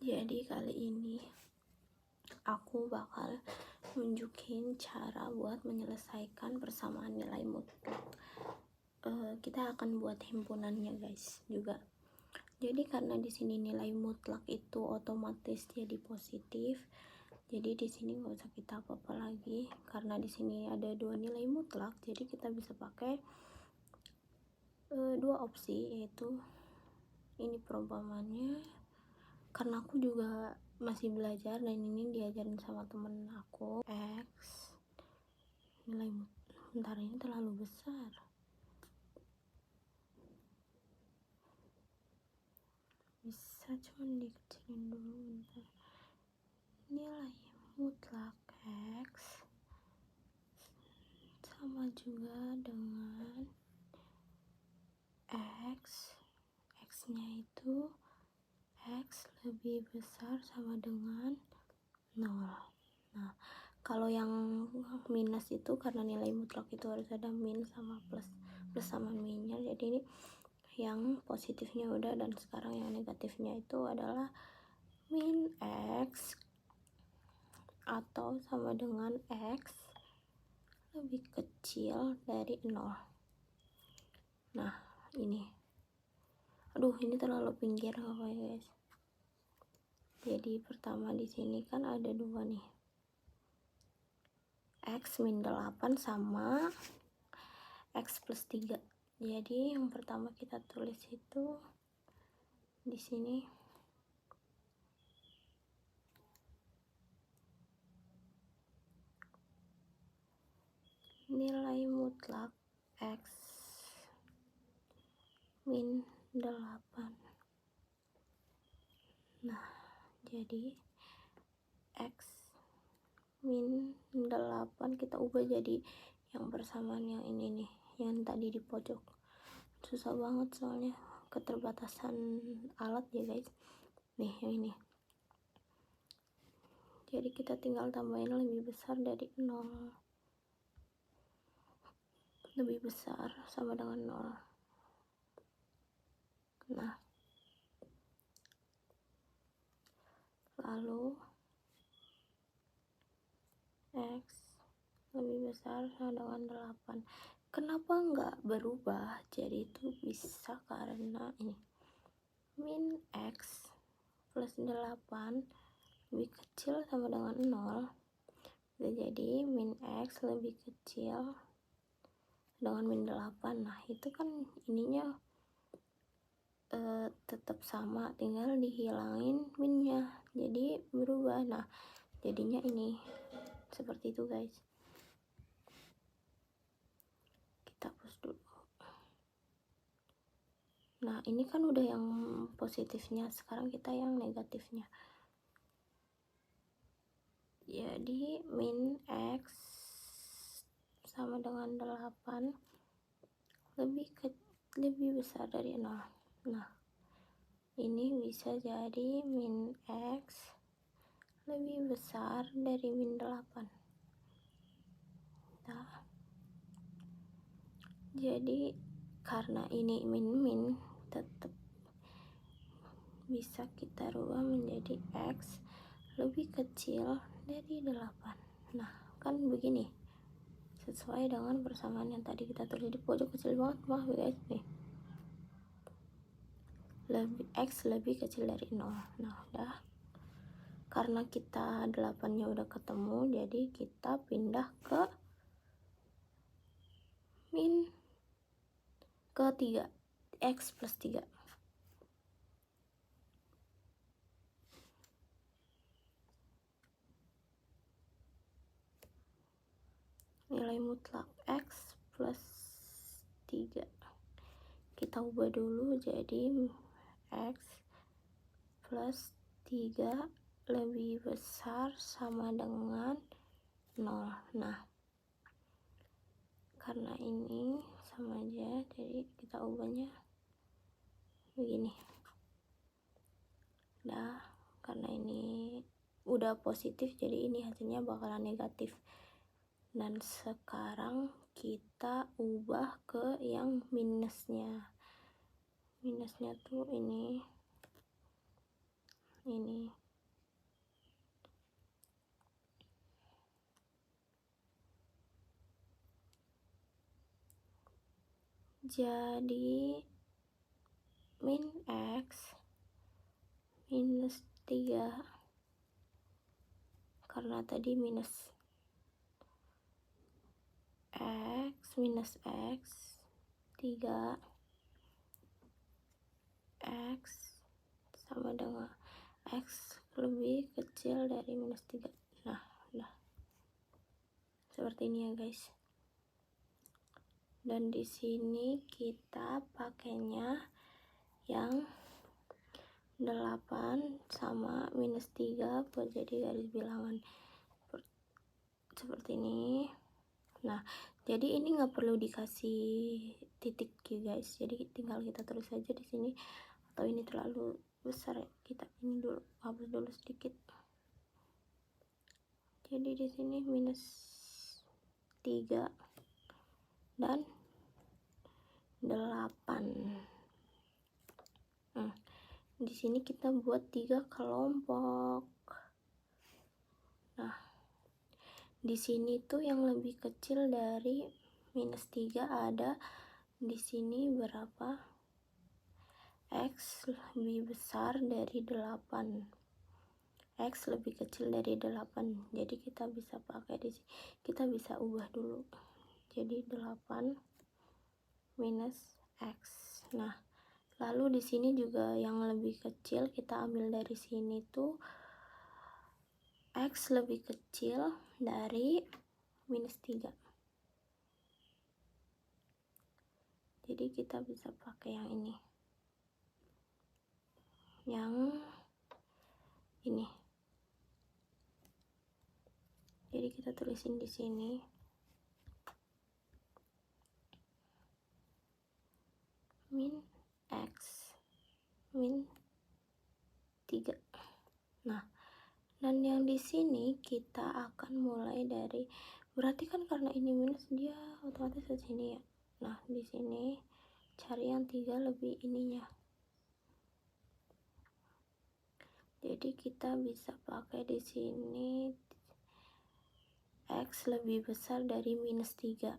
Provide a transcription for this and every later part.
Jadi kali ini aku bakal nunjukin cara buat menyelesaikan persamaan nilai mutlak. Kita akan buat himpunannya guys juga. Jadi karena di sini nilai mutlak itu otomatis jadi positif. Jadi di sini nggak usah kita apa-apa lagi karena di sini ada dua nilai mutlak. Jadi kita bisa pakai dua opsi, yaitu ini perumpamannya. Karena aku juga masih belajar dan ini diajarin sama temen aku. X nilai bentar, ini terlalu besar, bisa cuman dikecilin dulu bentar. Nilai mutlak X sama juga dengan X nya itu X lebih besar sama dengan 0. Nah, kalau yang minus itu karena nilai mutlak itu harus ada min sama plus, plus sama minnya. Jadi ini yang positifnya udah, dan sekarang yang negatifnya itu adalah min X atau sama dengan X lebih kecil dari 0. Nah, ini terlalu pinggir apa ya guys. Jadi pertama di sini kan ada dua nih, X min 8 sama X plus 3. Jadi yang pertama kita tulis itu di sini nilai mutlak X min 8. Nah, jadi X min 8 kita ubah jadi yang persamaan yang ini nih, yang tadi di pojok. Susah banget soalnya keterbatasan alat ya guys. Nih yang ini. Jadi kita tinggal tambahin lebih besar dari 0. Lebih besar sama dengan 0. Nah, lalu X lebih besar sama dengan 8. Kenapa nggak berubah jadi itu bisa karena ini min X plus 8 lebih kecil sama dengan 0. Jadi min X lebih kecil dengan min 8. Nah, itu kan ininya tetap sama, tinggal dihilangin minnya, jadi berubah. Nah, jadinya ini seperti itu guys. Kita hapus dulu. Nah, ini kan udah yang positifnya, sekarang kita yang negatifnya. Jadi min X sama dengan 8 lebih besar dari 0. Nah, ini bisa jadi min X lebih besar dari min 8. Nah, jadi karena ini min tetap bisa kita rubah menjadi X lebih kecil dari 8. Nah, kan begini, sesuai dengan persamaan yang tadi kita tulis di pojok, kecil banget, maaf guys nih. X lebih kecil dari 0. Nah, udah. Karena kita 8-nya udah ketemu, jadi kita pindah ke min ke 3, X plus 3. Nilai mutlak X plus 3 kita ubah dulu jadi X plus 3 lebih besar sama dengan 0. Nah, karena ini sama aja, jadi kita ubahnya begini. Nah, karena ini udah positif, jadi ini hasilnya bakalan negatif. Dan sekarang kita ubah ke yang minusnya. Minusnya tuh ini ini. Jadi min X minus 3, karena tadi minus X minus X 3 X sama dengan X lebih kecil dari minus 3. Nah, udah seperti ini ya guys. Dan di sini kita pakainya yang 8 sama minus 3 buat jadi garis bilangan seperti ini. Nah, jadi ini nggak perlu dikasih titik ya guys, jadi tinggal kita tulis aja di sini. Atau ini terlalu besar ya, kita ini dulu hapus dulu sedikit. Jadi di sini minus 3 dan 8. Di sini kita buat 3 kelompok. Nah, di sini tuh yang lebih kecil dari minus 3 ada di sini berapa? X lebih besar dari 8. X lebih kecil dari 8. Jadi kita bisa pakai di sini. Kita bisa ubah dulu. Jadi 8 minus X. Nah, lalu di sini juga yang lebih kecil kita ambil dari sini tuh X lebih kecil dari minus 3. Jadi kita bisa pakai yang ini. Yang ini. Jadi kita tulisin di sini. Min X min 3. Nah, dan yang di sini kita akan mulai dari, berarti kan karena ini minus dia otomatis ke sini ya. Nah, di sini cari yang 3 lebih ininya. Jadi kita bisa pakai di sini X lebih besar dari minus 3.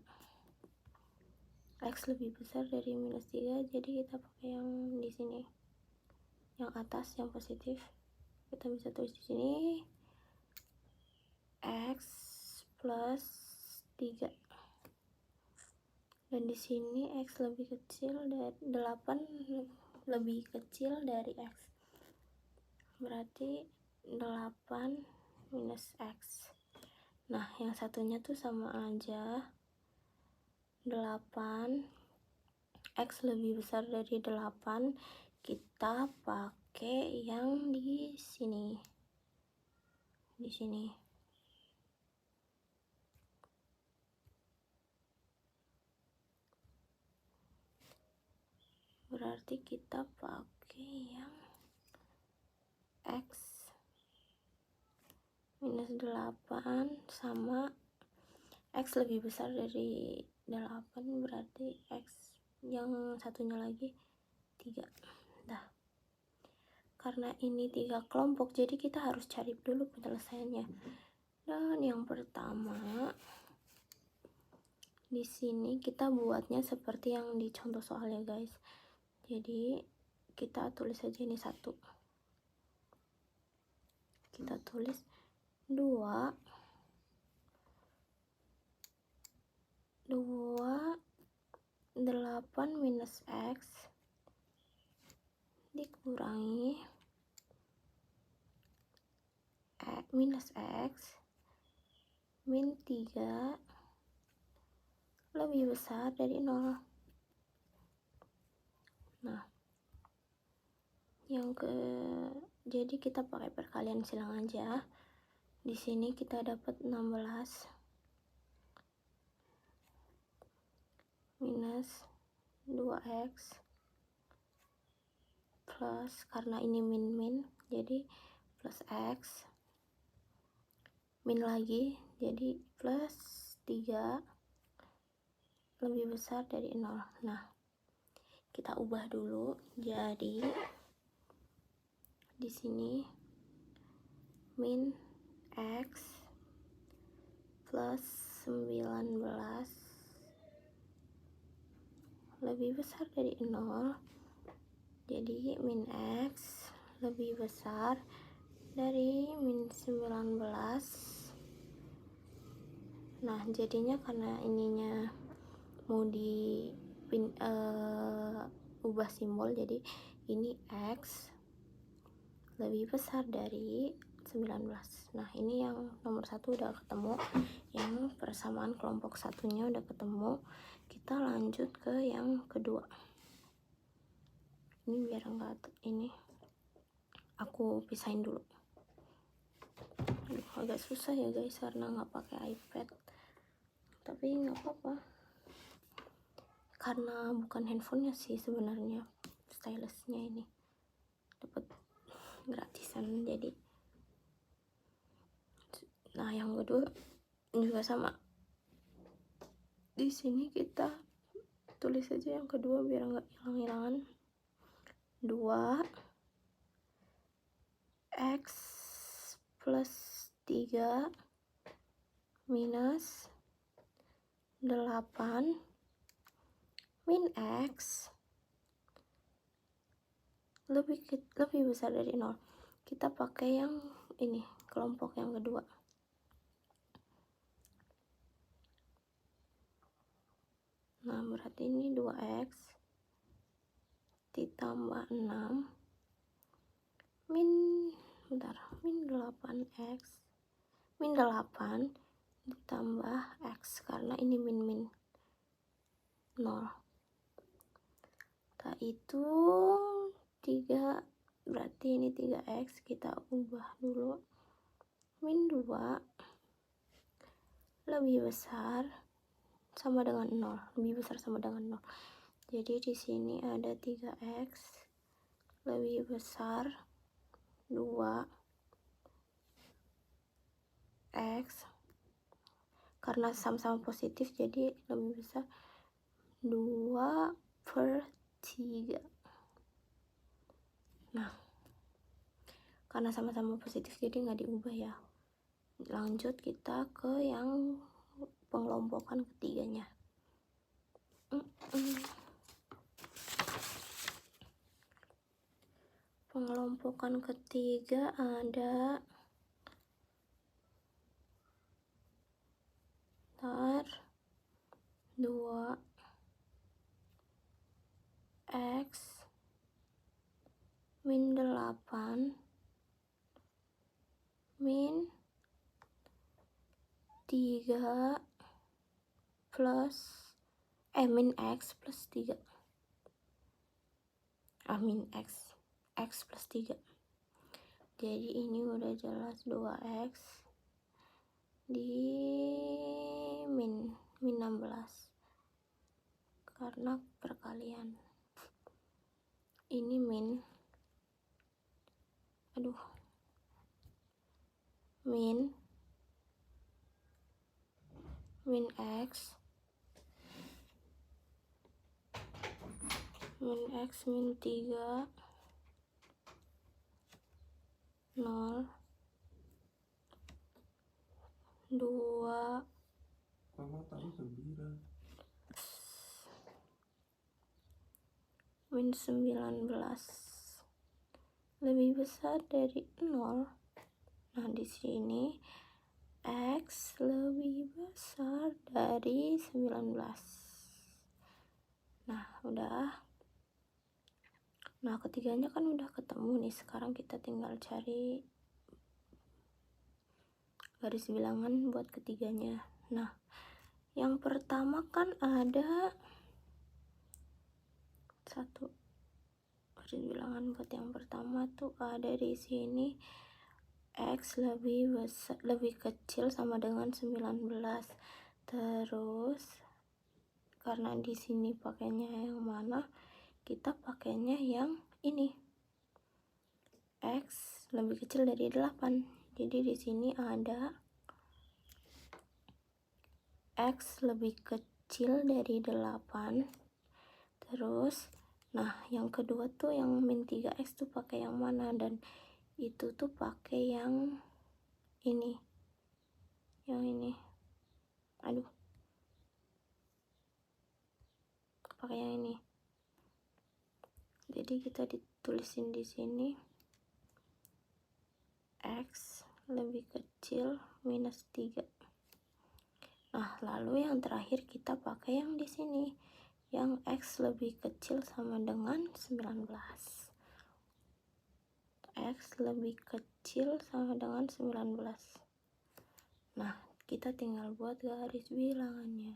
X lebih besar dari minus 3, jadi kita pakai yang di sini. Yang atas yang positif. Kita bisa tulis di sini X plus 3. Dan di sini X lebih kecil dari 8 lebih kecil dari X. Berarti 8 minus X. Nah, yang satunya tuh sama aja. 8 X lebih besar dari 8, kita pakai yang di sini. Di sini. Berarti kita pakai yang X minus 8 sama X lebih besar dari 8, berarti X yang satunya lagi 3. Nah, karena ini 3 kelompok, jadi kita harus cari dulu penyelesaiannya. Dan yang pertama di sini kita buatnya seperti yang di contoh soalnya guys. Jadi kita tulis aja ini 1. Kita tulis 2 8 minus X dikurangi minus X min 3 lebih besar dari 0. Nah, jadi kita pakai perkalian silang aja. Di sini kita dapat 16 minus 2X plus, karena ini min jadi plus X min lagi jadi plus 3 lebih besar dari 0. Nah, kita ubah dulu. Jadi di sini min X plus 19 lebih besar dari 0, jadi min X lebih besar dari min 19. Nah jadinya karena ininya mau ubah simbol, jadi ini X lebih besar dari 19. Nah ini yang nomor 1 udah ketemu, yang persamaan kelompok satunya udah ketemu. Kita lanjut ke yang kedua. Ini biar enggak ini aku pisahin dulu. Aduh, agak susah ya guys karena nggak pakai iPad, tapi nggak apa-apa karena bukan handphonenya sih sebenarnya, stylusnya ini dapat gratisan. Jadi nah yang kedua juga sama, di sini kita tulis aja yang kedua biar nggak hilang-hilangan. 2 X plus 3 minus 8 min X lebih besar dari 0. Kita pakai yang ini, kelompok yang kedua. Nah berarti ini 2X ditambah 6 min 8X min 8 ditambah X, karena ini min 0. Nah itu 3, berarti ini 3X kita ubah dulu, min 2 lebih besar sama dengan 0, lebih besar sama dengan 0. Jadi di sini ada 3X lebih besar 2X, karena sama-sama positif jadi lebih besar 2/3. Nah karena sama-sama positif jadi nggak diubah ya. Lanjut kita ke yang pengelompokan ketiganya. Pengelompokan ketiga ada 2X min 8 min 3 plus min X plus 3 min X plus 3. Jadi ini udah jelas 2X di min 16 karena perkalian. Ini min X min 3 0 2 min 19 lebih besar dari 0. Nah di sini X lebih besar dari 19. Nah udah. Nah ketiganya kan udah ketemu nih, sekarang kita tinggal cari garis bilangan buat ketiganya. Nah yang pertama kan ada 1 garis bilangan buat yang pertama tuh ada di sini X lebih kecil sama dengan 19. Terus karena di sini pakainya yang mana, kita pakainya yang ini, X lebih kecil dari 8. Jadi di sini ada X lebih kecil dari 8. Terus nah yang kedua tuh yang min 3X tuh pakai yang mana, dan itu tuh pakai yang ini, yang ini, aduh, pakai yang ini. Jadi kita ditulisin di sini X lebih kecil minus 3. Nah, lalu yang terakhir kita pakai yang di sini, yang X lebih kecil sama dengan 19. X lebih kecil sama dengan 19. Nah, kita tinggal buat garis bilangannya.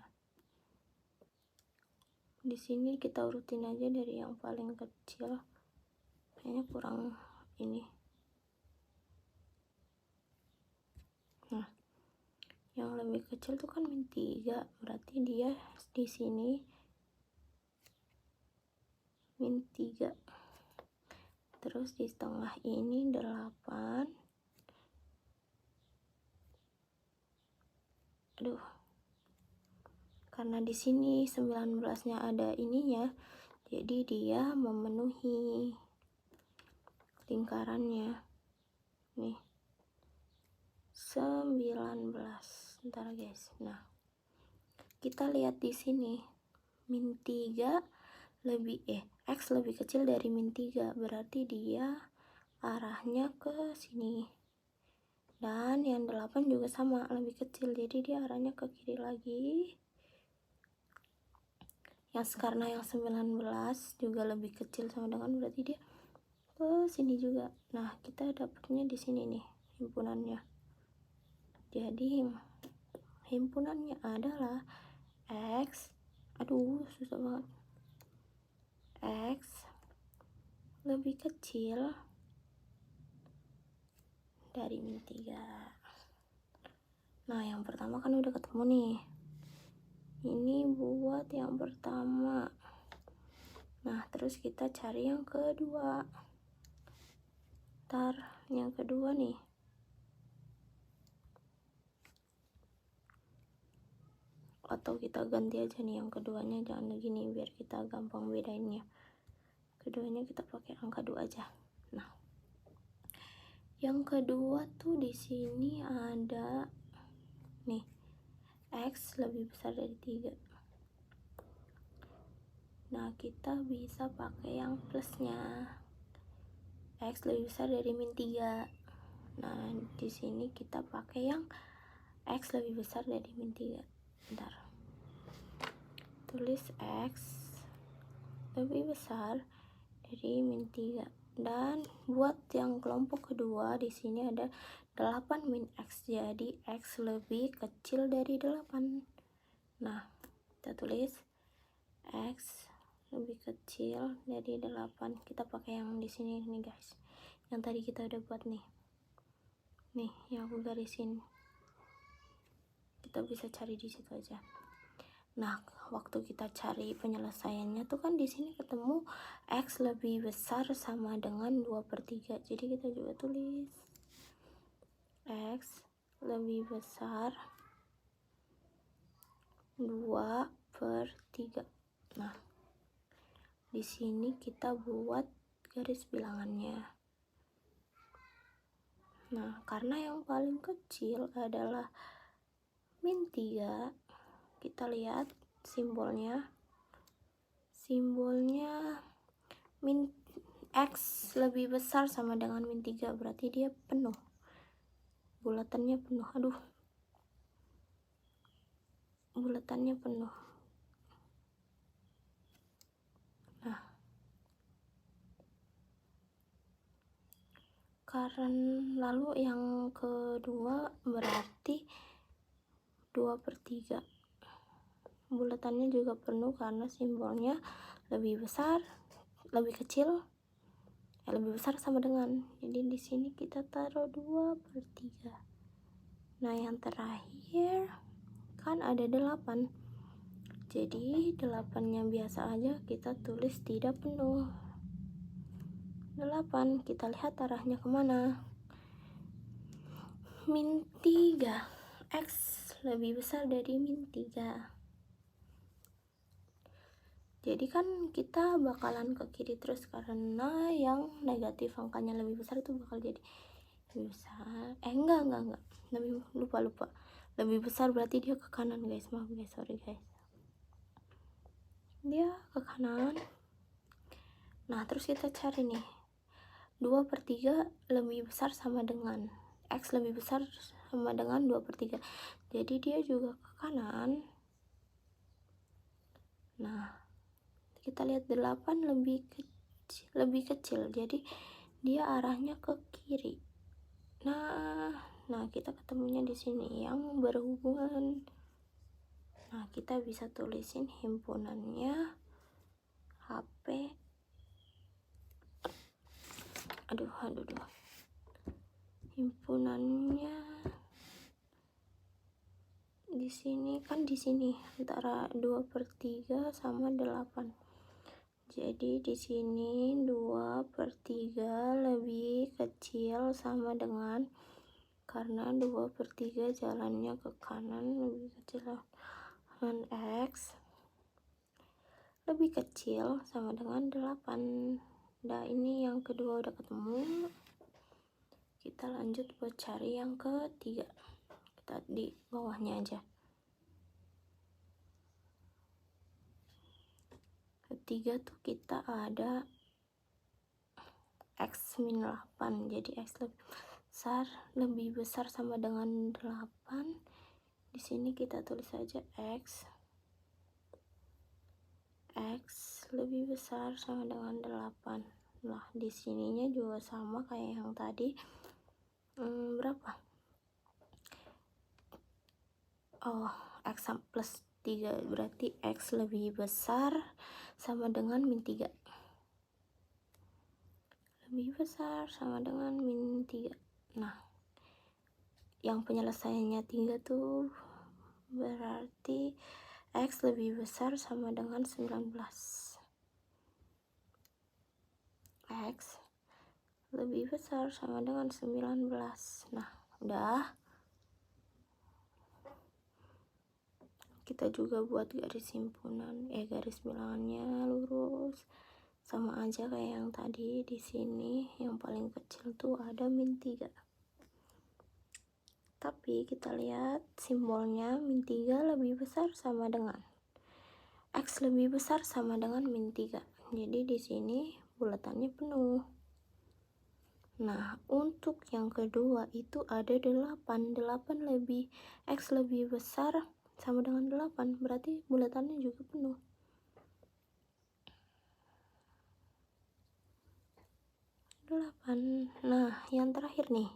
Di sini kita urutin aja dari yang paling kecil. Kayaknya kurang ini. Nah, yang lebih kecil tuh kan min 3, berarti dia di sini min 3. Terus di setengah ini 8. Aduh. Karena di sini 19-nya ada ininya, jadi dia memenuhi lingkarannya. Nih. 19. Bentar guys. Nah, kita lihat di sini min 3 lebih X lebih kecil dari min 3, berarti dia arahnya ke sini. Dan yang 8 juga sama, lebih kecil, jadi dia arahnya ke kiri lagi. Karena yang 19 juga lebih kecil sama dengan, berarti dia ke sini juga. Nah, kita dapatnya di sini nih himpunannya. Jadi himpunannya adalah X, aduh susah banget, X lebih kecil dari min 3. Nah, yang pertama kan udah ketemu nih. Ini buat yang pertama. Nah, terus kita cari yang kedua. Ntar yang kedua nih. Atau kita ganti aja nih yang keduanya, jangan gini biar kita gampang bedainnya. Keduanya kita pakai angka 2 aja. Nah, yang kedua tuh di sini ada nih X lebih besar dari 3. Nah, kita bisa pakai yang plusnya. X lebih besar dari min 3. Nah, di sini kita pakai yang X lebih besar dari min 3. Bentar. Tulis X lebih besar dari min 3. Dan buat yang kelompok kedua di sini ada 8 min X. Jadi X lebih kecil dari 8. Nah, kita tulis X lebih kecil dari 8. Kita pakai yang di sini nih guys, yang tadi kita udah buat nih yang aku garisin. Kita bisa cari di situ aja. Nah, waktu kita cari penyelesaiannya tuh kan di sini ketemu X lebih besar sama dengan 2/3. Jadi kita juga tulis X lebih besar 2/3. Nah, di sini kita buat garis bilangannya. Nah, karena yang paling kecil adalah min 3, kita lihat simbolnya min X lebih besar sama dengan min 3, berarti dia penuh, bulatannya penuh. Aduh, bulatannya penuh. Nah, karena lalu yang kedua berarti 2/3, bulatannya juga penuh karena simbolnya lebih besar, lebih kecil, lebih besar sama dengan. Jadi di sini kita taruh 2/3. Nah, yang terakhir kan ada 8. Jadi 8-nya biasa aja kita tulis tidak penuh. 8, kita lihat arahnya kemana? Min 3. X lebih besar dari min 3. Jadi kan kita bakalan ke kiri terus karena yang negatif angkanya lebih besar itu bakal jadi lebih besar. Enggak. lupa lebih besar berarti dia ke kanan guys, maaf guys, sorry guys, dia ke kanan. Nah terus kita cari nih 2/3 lebih besar sama dengan X lebih besar sama dengan 2/3, jadi dia juga ke kanan. Nah kita lihat 8 lebih kecil, jadi dia arahnya ke kiri. Nah kita ketemunya di sini yang berhubungan. Nah kita bisa tulisin himpunannya HP. Aduh. Himpunannya di sini kan, di sini antara 2/3 sama 8. Jadi di sini 2/3 lebih kecil sama dengan, karena 2/3 jalannya ke kanan, lebih kecil dengan X lebih kecil sama dengan 8. Nah ini yang kedua udah ketemu, kita lanjut buat cari yang ketiga. Kita di bawahnya aja. Ketiga tuh kita ada X min 8, jadi X lebih besar sama dengan 8. Di sini kita tulis saja X lebih besar sama dengan 8. Nah di sininya juga sama kayak yang tadi. Berapa? X plus 3, berarti X lebih besar sama dengan min 3. Lebih besar sama dengan min 3. Nah yang penyelesaiannya 3 tuh berarti X lebih besar sama dengan 19. X lebih besar sama dengan 19. Nah udah, kita juga buat garis himpunan, garis bilangannya lurus, sama aja kayak yang tadi. Di sini yang paling kecil tuh ada min 3, tapi kita lihat simbolnya min 3 lebih besar sama dengan X lebih besar sama dengan min 3, jadi di sini bulatannya penuh. Nah untuk yang kedua itu ada 8 lebih X lebih besar sama dengan 8, berarti bulatannya juga penuh. Nah yang terakhir nih,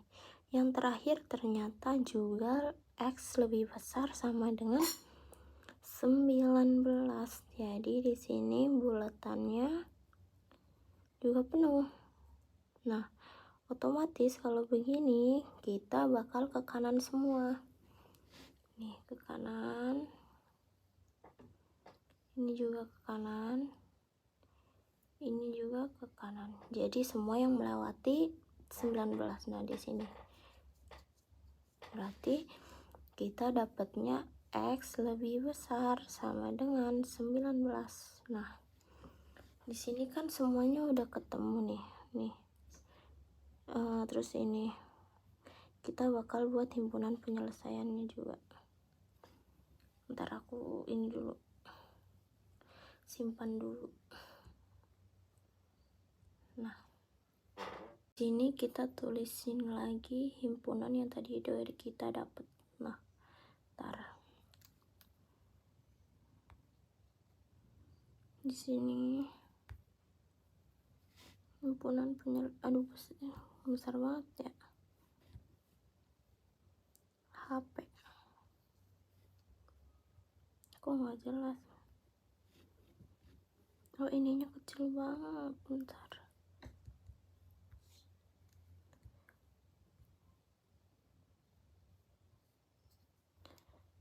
yang terakhir ternyata juga X lebih besar sama dengan 19, jadi di sini bulatannya juga penuh. Nah otomatis kalau begini kita bakal ke kanan semua nih, ke kanan, ini juga ke kanan, ini juga ke kanan, jadi semua yang melewati 19. Nah di sini berarti kita dapatnya X lebih besar sama dengan 19. Nah di sini kan semuanya udah ketemu nih. Terus ini kita bakal buat himpunan penyelesaiannya juga. Ntar aku ini dulu, simpan dulu. Nah sini kita tulisin lagi himpunan yang tadi dari kita dapat. Nah ntar di sini himpunan aduh besar banget ya, HP kok nggak jelas. Ininya kecil banget, bentar.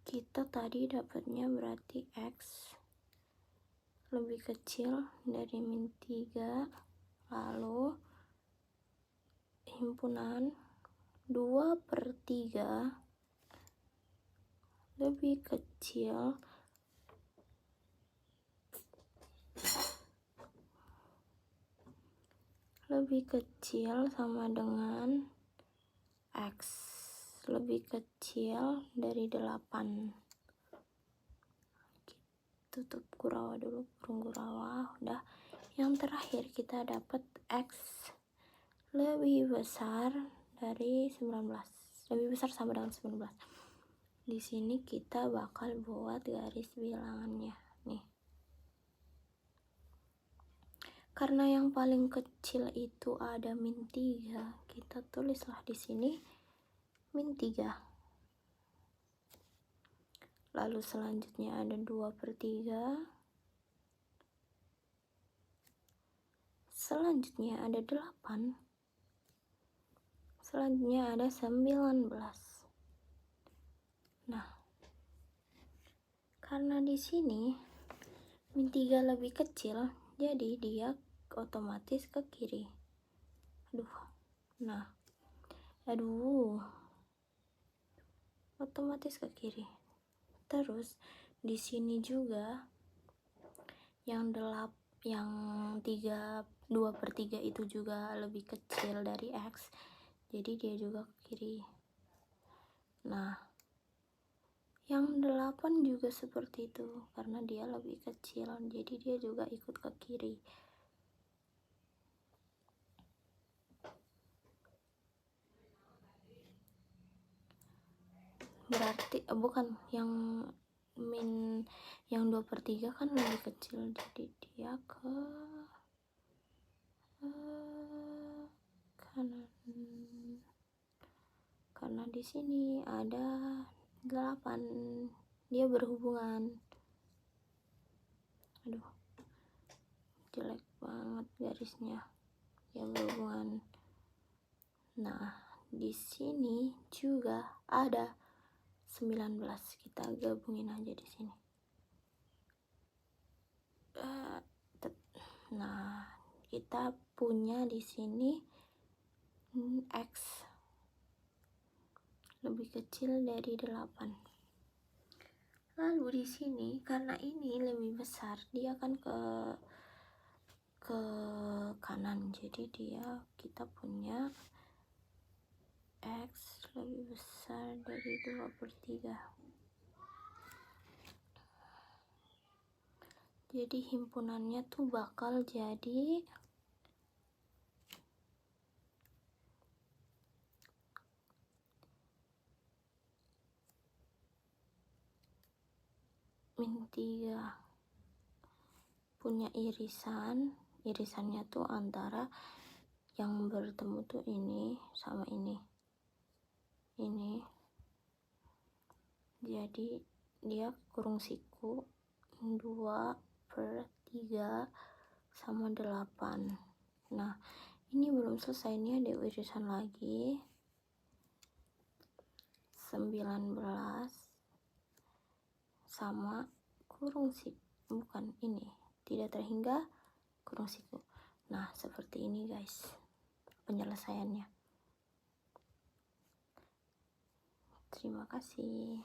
Kita tadi dapatnya berarti X lebih kecil dari min 3, lalu himpunan 2/3 lebih kecil sama dengan X lebih kecil dari 8. Tutup kurawa dulu, kurung kurawa. Udah. Yang terakhir kita dapat X lebih besar dari 19. Lebih besar sama dengan 19. Di sini kita bakal buat garis bilangannya. Nih. Karena yang paling kecil itu ada -3, kita tulislah di sini -3. Lalu selanjutnya ada 2/3. Selanjutnya ada 8. Selanjutnya ada 19. Nah, karena di sini -3 lebih kecil, jadi dia otomatis ke kiri. Otomatis ke kiri. Terus di sini juga yang 2/3 itu juga lebih kecil dari X, jadi dia juga ke kiri. Nah, yang 8 juga seperti itu, karena dia lebih kecil, jadi dia juga ikut ke kiri. Berarti bukan yang 2/3 kan lebih kecil, jadi dia ke kanan. Karena di sini ada 8, dia berhubungan. Jelek banget garisnya, dia berhubungan. Nah, di sini juga ada 19, kita gabungin aja di sini. Nah, kita punya di sini X lebih kecil dari 8. Lalu di sini karena ini lebih besar, dia kan ke kanan, jadi kita punya X lebih besar dari 2/3. Jadi himpunannya tuh bakal jadi -3. Punya irisannya tuh antara yang bertemu tuh ini sama ini. Jadi dia kurung siku 2/3 sama 8. Nah, ini belum selesai, ini ada irisan lagi 19 sama kurung siku, bukan ini, tidak terhingga kurung siku. Nah, seperti ini guys penyelesaiannya. Terima kasih.